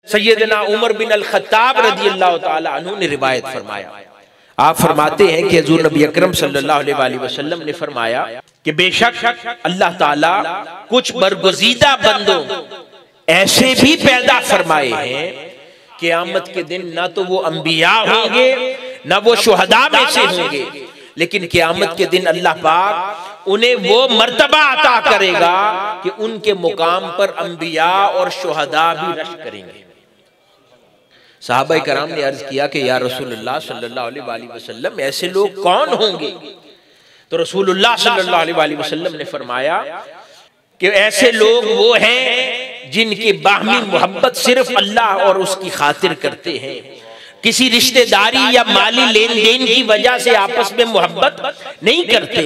सैयदना उमर बिन अल Khattab रज़ियल्लाहु ताला अन्हु ने रिवायत फरमाया, आप फरमाते हैं कि हुज़ूर नबी अकरम सल्लल्लाहु अलैहि वसल्लम ने फरमाया कि बेशक अल्लाह ताला कुछ बरगुज़ीदा बंदों ऐसे भी पैदा फरमाए हैं क़यामत के दिन ना तो वो अंबिया होंगे ना वो शुहदा में से होंगे, लेकिन क़यामत के दिन अल्लाह पाक उन्हें वो मर्तबा अता करेगा कि उनके मुकाम पर अंबिया और शुहदा भी रश करेंगे। सहाबा कराम ने अर्ज किया कि या रसूलुल्लाह सल्लल्लाहु अलैहि वसल्लम ऐसे लोग कौन होंगे? तो रसूलुल्लाह सल्लल्लाहु अलैहि वसल्लम ने फरमाया कि ऐसे लोग वो हैं जिनकी बाहमी मोहब्बत सिर्फ अल्लाह और उसकी खातिर करते हैं, किसी रिश्तेदारी या माली लेन देन की वजह से आपस में मोहब्बत नहीं करते,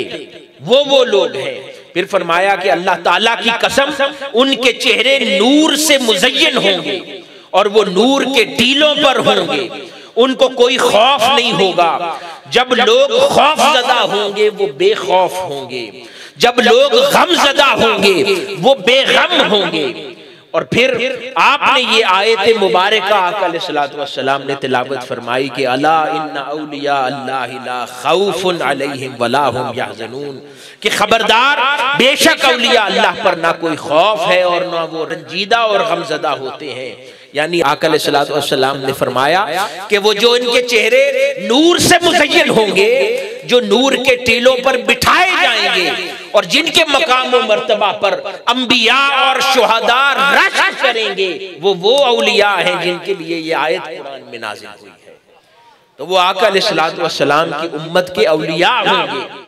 वो लोग हैं। फिर फरमाया कि अल्लाह ताला की कसम उनके चेहरे नूर से मुज़य्यन होंगे और वो नूर के टीलों पर होंगे, उनको कोई खौफ नहीं होगा। जब लोग खौफजदा होंगे वो बेखौफ होंगे, जब लोग गमजदा होंगे वो बेगम होंगे। और फिर आपने ये आयत मुबारका आका अलैहिस्सलातु वस्सलाम ने तिलावत फरमाई कि अला इन्ना औलिया अल्लाहि ला खौफुन अलैहिम वला हुम यहज़नून, कि खबरदार बेशक औलिया अल्लाह पर ना कोई खौफ है और ना वो रंजीदा और गमजदा होते हैं। यानी आका अलैहिस्सलातु वस्सलाम ने फरमाया कि वो जो इनके चेहरे नूर से मुज़य्यन होंगे, जो नूर के टीलों पर बिठाए जाएंगे और जिनके मकाम व मर्तबा पर अंबिया और शुहदा रश करेंगे, वो औलिया हैं जिनके लिए ये आयत कुरान में नाज़िल हुई है। तो वो आका अलैहिस्सलातु वस्सलाम की उम्मत के औलिया होंगे।